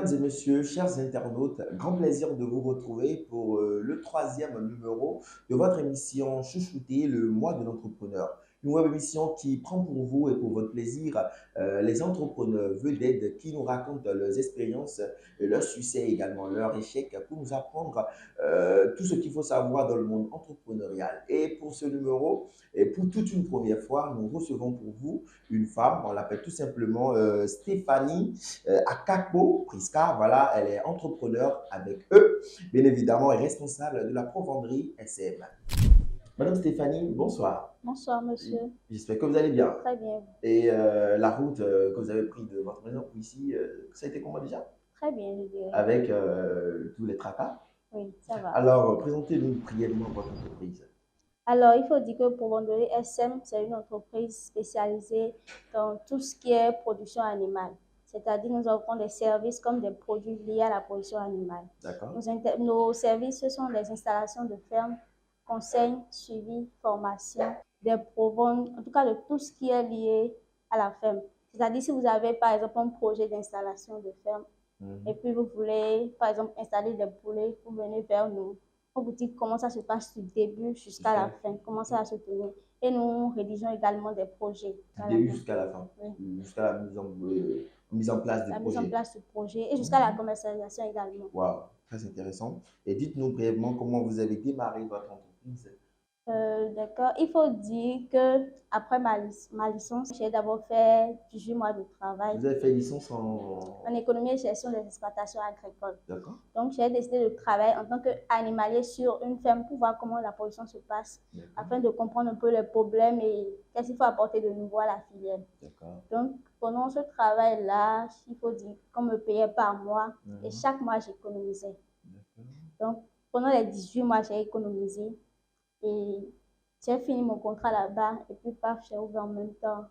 Mesdames et messieurs, chers internautes, grand plaisir de vous retrouver pour le troisième numéro de votre émission Chouchouter, le mois de l'entrepreneur. Une web émission qui prend pour vous et pour votre plaisir les entrepreneurs vedettes qui nous racontent leurs expériences, leurs succès et également leurs échecs pour nous apprendre tout ce qu'il faut savoir dans le monde entrepreneurial. Et pour ce numéro, et pour toute une première fois, nous recevons pour vous une femme, on l'appelle tout simplement Stéphanie Akakpo Priska. Voilà, elle est entrepreneur avec eux, bien évidemment, et responsable de la provenderie SM. Madame Stéphanie, bonsoir. Bonsoir, monsieur. J'espère que vous allez bien. Très bien. Et la route que vous avez prise de votre maison ici, ça a été comment déjà? Très bien, je dirais. Avec tous les tracas. Oui, ça va. Alors, présentez-nous brièvement votre entreprise. Alors, il faut dire que Provenderie SM, c'est une entreprise spécialisée dans tout ce qui est production animale. C'est-à-dire, nous offrons des services comme des produits liés à la production animale. D'accord. Nos services, ce sont les installations de fermes, conseils, suivi, formation, des proventes, en tout cas de tout ce qui est lié à la ferme. C'est-à-dire, si vous avez par exemple un projet d'installation de ferme, et puis vous voulez par exemple installer des poulets, vous venez vers nous. On vous dit comment ça se passe du début jusqu'à la fin, comment ça va se tenir. Et nous rédigeons également des projets. Du début jusqu'à la fin, Oui. jusqu'à la mise en place du La mise projet. en place du projet et jusqu'à la commercialisation également. Waouh, très intéressant. Et dites-nous brièvement comment vous avez démarré votre entreprise. D'accord. Il faut dire que après ma licence, j'ai d'abord fait 18 mois de travail Vous avez fait licence en... en économie et gestion des exploitations agricoles. D'accord. Donc, j'ai décidé de travailler en tant qu'animalier sur une ferme pour voir comment la production se passe, afin de comprendre un peu les problèmes et qu'est-ce qu'il faut apporter de nouveau à la filière. D'accord. Donc, pendant ce travail-là, il faut dire qu'on me payait par mois et chaque mois, j'économisais. Donc, pendant les 18 mois, j'ai économisé et j'ai fini mon contrat là-bas et puis paf, j'ai ouvert en même temps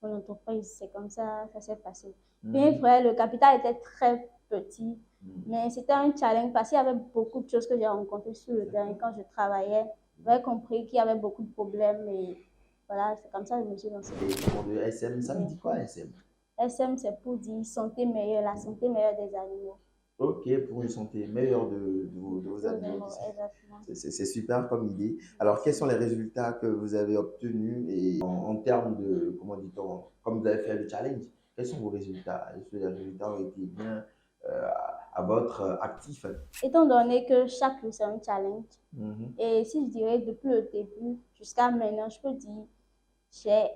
mon entreprise. C'est comme ça ça s'est passé. Bien vrai, le capital était très petit, mais c'était un challenge parce qu'il y avait beaucoup de choses que j'ai rencontrées sur le terrain quand je travaillais. J'avais compris qu'il y avait beaucoup de problèmes et voilà, c'est comme ça que je me suis lancée. Et de SM, ça me dit quoi SM? SM, c'est pour dire santé meilleure, la santé meilleure des animaux. Ok, pour une santé meilleure de vos animaux. Exactement. C'est super comme idée. Alors, quels sont les résultats que vous avez obtenus et en termes de, comment dit-on, comme vous avez fait le challenge, quels sont vos résultats? Est-ce que les résultats ont été bien euh, à votre actif? Étant donné que chaque jour c'est un challenge, et si je dirais depuis le début jusqu'à maintenant, je peux dire j'ai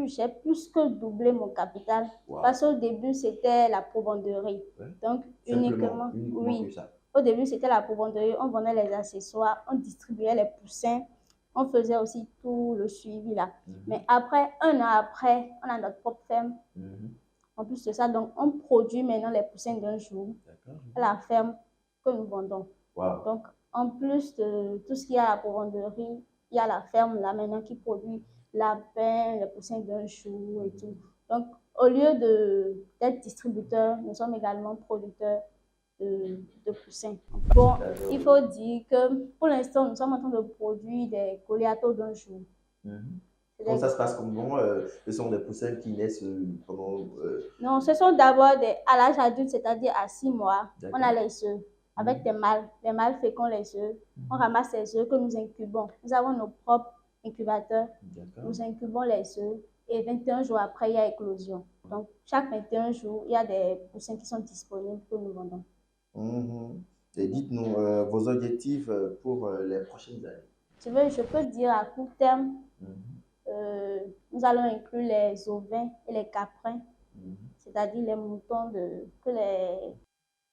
j'ai plus que doublé mon capital. Wow. Parce qu'au début, c'était la provenderie. Ouais. Donc, Uniquement oui. que ça. Au début, c'était la provenderie. On vendait les accessoires, on distribuait les poussins, on faisait aussi tout le suivi là. Mais après, un an après, on a notre propre ferme. En plus de ça, donc, on produit maintenant les poussins d'un jour à la ferme que nous vendons. Wow. Donc, en plus de tout ce qu'il y a à la provenderie, il y a la ferme là maintenant qui produit lapins, les poussins d'un jour et tout. Donc, au lieu d'être distributeur, nous sommes également producteurs de poussins. Bon, il faut dire que pour l'instant, nous sommes en train de produire des coléatos d'un jour. Comment ça se passe? Comment ce sont des poussins qui naissent pendant... Non, ce sont d'abord à l'âge adulte, c'est-à-dire à 6 mois, on a les œufs avec des mâles. Les mâles fécondent les œufs. On ramasse les œufs que nous incubons. Nous avons nos propres incubateurs. Nous incubons les œufs et 21 jours après, il y a éclosion. Donc, chaque 21 jours, il y a des poussins qui sont disponibles que nous vendons. Et dites-nous vos objectifs pour les prochaines années. Je peux dire à court terme, nous allons inclure les ovins et les caprins, c'est-à-dire les moutons que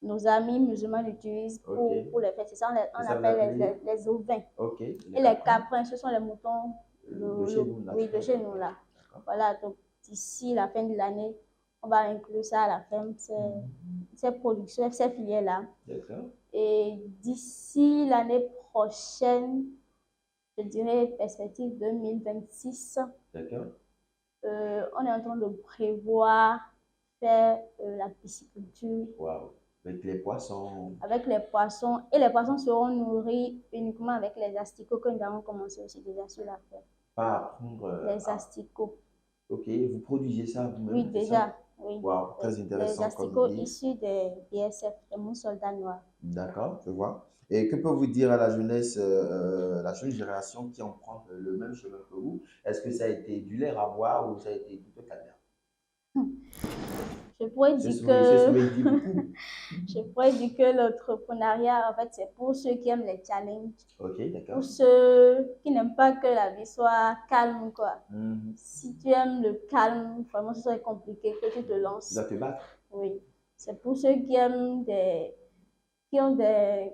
nos amis musulmans utilisent pour les fêtes. C'est ça, on appelle les ovins. Okay. Et les caprins, ce sont les moutons de chez nous, là. Oui, de chez nous là. Voilà, donc d'ici la fin de l'année, on va inclure ça à la ferme, ces productions, ces filières-là. Et d'ici l'année prochaine, je dirais perspective 2026, on est en train de prévoir faire la pisciculture. Wow. Avec les poissons. Avec les poissons. Et les poissons seront nourris uniquement avec les asticots que nous avons commencé aussi déjà sur la ferme. Pas apprendre. Les asticots. Ok, vous produisez ça vous-même? Oui, déjà. Oui, Waouh, très les intéressant comme asticots idée. issus des BSF, des moules soldats noirs. D'accord, je vois. Et que peut vous dire à la jeunesse, la jeune génération qui emprunte le même chemin que vous? Est-ce que ça a été du lait à boire ou ça a été plutôt calme? Je pourrais C'est dire ce que, c'est ce que que me dit beaucoup. je pourrais dire que l'entrepreneuriat, en fait, c'est pour ceux qui aiment les challenges, Ok, pour d'accord. ceux qui n'aiment pas que la vie soit calme, quoi. Mhm. Si tu aimes le calme, vraiment, ce serait compliqué que tu te Tu dois lances. te battre. Oui. C'est pour ceux qui aiment qui ont des,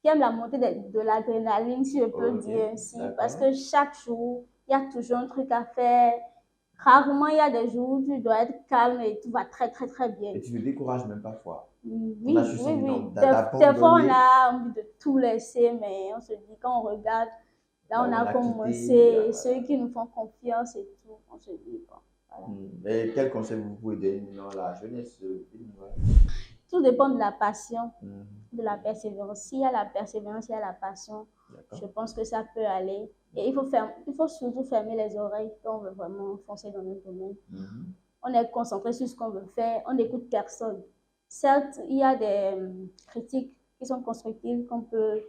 qui aiment la montée de l'adrénaline, si je peux Ok, dire ainsi, parce d'accord. que chaque jour, il y a toujours un truc à faire. Rarement, il y a des jours où tu dois être calme et tout va très, très, très bien. Et tu te décourages même parfois. On a Oui, oui, susceptible oui. Des fois, on d'abandonner. a envie de tout laisser, mais on se dit, quand on regarde, là, Là on où on a a quitté. commencé, ceux qui nous font confiance et tout, on se dit, bon, voilà. Et quel conseil vous pouvez donner à la jeunesse béninoise? Tout dépend de la passion, Mhm. de la persévérance. S'il y a la persévérance, il y a la passion, je D'accord. pense que ça peut aller. Et il faut surtout fermer les oreilles quand on veut vraiment foncer dans notre domaine. Mhm. On est concentré sur ce qu'on veut faire, on n'écoute personne. Certes, il y a des critiques qui sont constructives qu'on peut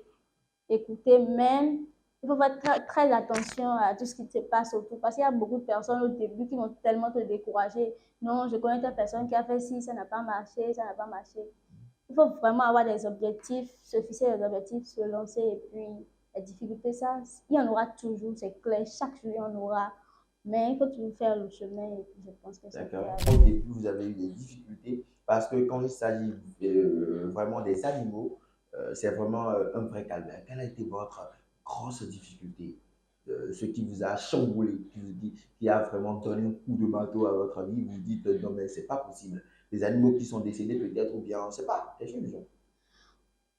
écouter, mais il faut faire très attention à tout ce qui se passe autour, parce qu'il y a beaucoup de personnes au début qui vont tellement te décourager. Non, je connais ta personne qui a fait ci, ça n'a pas marché, ça n'a pas marché. Il faut vraiment avoir des objectifs, se fixer des objectifs, se lancer, et puis les difficultés, ça, il y en aura toujours, c'est clair, chaque jour, il y en aura. Mais il faut toujours faire le chemin, et puis je pense que ça peut D'accord. aller. Au début, vous avez eu des difficultés parce que quand il s'agit vraiment des animaux, c'est vraiment un vrai calvaire. Quelle a été votre grosse difficulté? Ce qui vous a chamboulé, qui a vraiment donné un coup de marteau à votre vie, vous dites non, mais c'est pas possible. Les animaux qui sont décédés, peut-être, ou bien, c'est pas, quelque chose.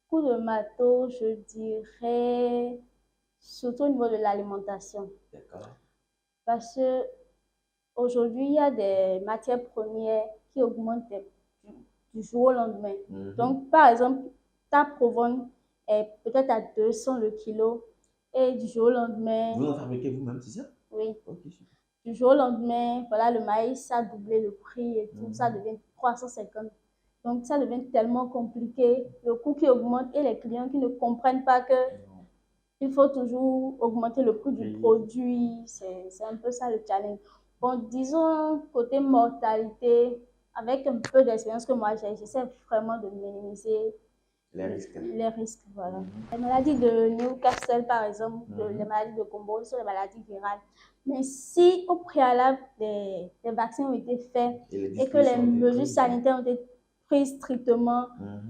Coup de marteau, je dirais, surtout au niveau de l'alimentation. D'accord. Parce que aujourd'hui, il y a des matières premières qui augmentent du jour au lendemain. Mhm. Donc, par exemple, ta provone est peut-être à 200 le kilo et du jour au lendemain, Vous en fabriquez vous-même, c'est ça? oui, Ok, super. du jour au lendemain, voilà, le maïs, ça a doublé le prix et tout, ça Mhm. devient 350. Donc, ça devient tellement compliqué, le coût qui augmente et les clients qui ne comprennent pas que Non. il faut toujours augmenter le prix du Oui. produit. C'est un peu ça le challenge. Bon, disons, côté mortalité, avec un peu d'expérience que moi j'ai, j'essaie vraiment de minimiser Les risques. les risques. Voilà. Mhm. Les maladies de Newcastle, par exemple, les Mhm. maladies de Combo, ce sont les maladies virales. Mais si au préalable, des vaccins ont été faits Et les et que les dispositions ont été mesures prises. sanitaires ont été prises strictement, Mhm.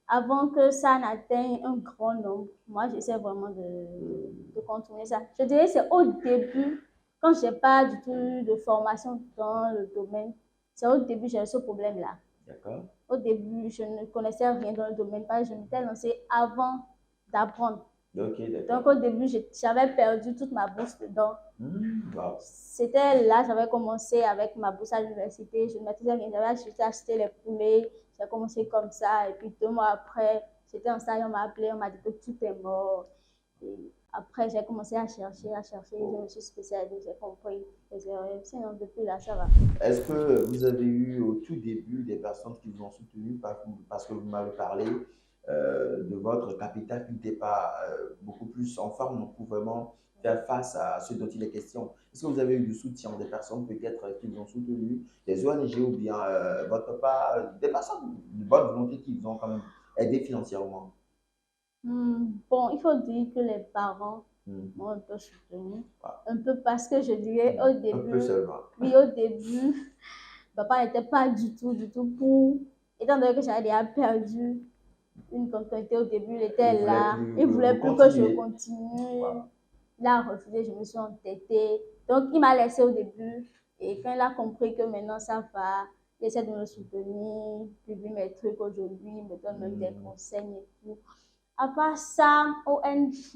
avant que ça n'atteigne un grand nombre, moi, j'essaie vraiment de contourner ça. Je dirais que c'est au début, quand je n'ai pas du tout eu de formation dans le domaine, c'est au début que j'ai eu ce problème-là. D'accord. Au début, je ne connaissais rien dans le domaine parce que je m'étais lancée avant d'apprendre. Ok, Donc, d'accord. au début, j'avais perdu toute ma bourse dedans. Wow. C'était là, j'avais commencé avec ma bourse à l'université, je ne maîtrisais rien, j'avais acheté les poulets, j'ai commencé comme ça, et puis 2 mois après, j'étais en stage, on m'a appelé, on m'a dit que tout est mort. Et après, j'ai commencé à chercher, je me suis spécialisée, j'ai compris les erreurs. Sinon, depuis là, ça va. Est-ce que vous avez eu au tout début des personnes qui vous ont soutenu parce que vous m'avez parlé de votre capital qui n'était pas beaucoup plus en forme pour vraiment faire face à ce dont il est question? Est-ce que vous avez eu du soutien des personnes peut-être qui vous ont soutenu, des ONG ou bien votre part, des personnes de bonne volonté qui vous ont quand même aidé financièrement? Bon, il faut dire que les parents Hmm. m'ont un peu soutenue. Ah, Un peu parce que je dirais au un peu début, seulement. oui, au début, papa n'était pas du tout pour, étant donné que j'avais déjà perdu une continuité au début, il Il était voulait là, plus il que voulait vous plus que je continuiez. continue. Wow. Il a refusé, je me suis entêtée. Donc, il m'a laissé au début. Et quand il a compris que maintenant ça va, il essaie de me soutenir, publie mes trucs aujourd'hui, il me donne même des Hmm. conseils et tout. À part ça, ONG,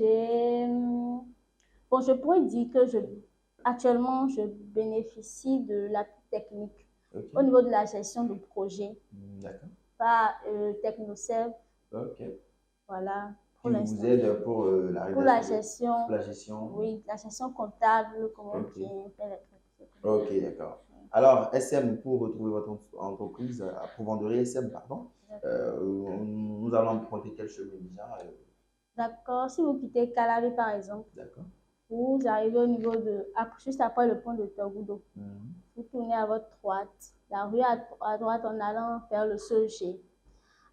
bon, je pourrais dire que actuellement, je bénéficie de l'appui technique Ok. au niveau de la gestion de projet D'accord. par TechnoServe, Ok. voilà, Qui pour vous l'instant. aide pour la Pour la réalisation gestion, pour la gestion. oui, la gestion comptable, comment Ok. bien faire les trucs. Ok, d'accord. Alors, SM, pour retrouver votre entreprise, Provenderie SM, pardon, nous allons emprunter quel chemin déjà? D'accord. Si vous quittez Calavi, par exemple, D'accord. vous arrivez au niveau de, juste après le pont de Togudo. Vous tournez à votre droite, la rue à droite en allant vers le CEG.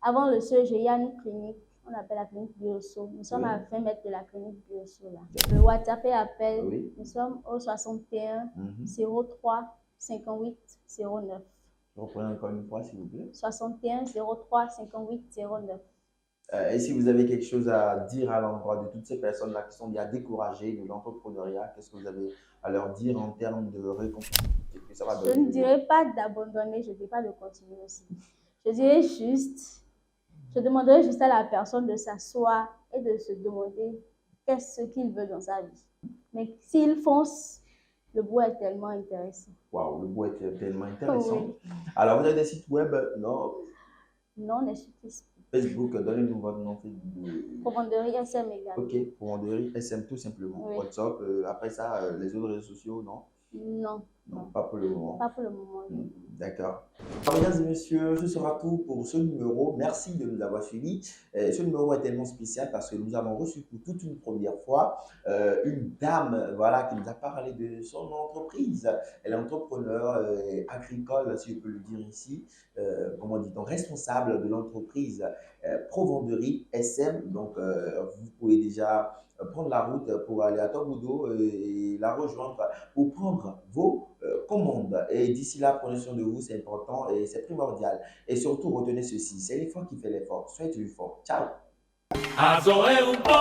Avant le CEG, il y a une clinique, on appelle la clinique Bioso. Nous sommes à 20 mètres de la clinique Bioso là. Le WhatsApp appelle, nous sommes au 61 03 58 09. Reprenez encore une fois, s'il vous plaît. 61 03 58 09. Et si vous avez quelque chose à dire à l'endroit de toutes ces personnes-là qui sont bien découragées de l'entrepreneuriat, qu'est-ce que vous avez à leur dire en termes de récompense? Je ne dirais pas d'abandonner, je ne dis pas de continuer aussi. Je demanderais juste à la personne de s'asseoir et de se demander qu'est-ce qu'il veut dans sa vie. Mais s'il fonce, le bois est tellement intéressant. Waouh, le bois est tellement intéressant. Oui. Alors, vous avez des sites web? Non. Non, les sites Facebook, donnez-nous votre nom. Provenderie SM également. Ok, Provenderie SM tout simplement. Oui. WhatsApp, après ça, les autres réseaux sociaux, non? Non. Non, pas pour le moment. Pas pour le moment. D'accord. Mesdames et messieurs, ce sera tout pour ce numéro. Merci de nous avoir suivis. Ce numéro est tellement spécial parce que nous avons reçu pour toute une première fois une dame voilà, qui nous a parlé de son entreprise. Elle est entrepreneur agricole, si je peux le dire ici. Comment dit-on, responsable de l'entreprise Provenderie SM. Donc, vous pouvez déjà prendre la route pour aller à Togudo et la rejoindre pour prendre vos commandes. Et d'ici là, prenez soin de vous, c'est important et c'est primordial. Et surtout, retenez ceci, c'est l'effort qui fait l'effort. Soyez fort. Ciao. Azo e un po'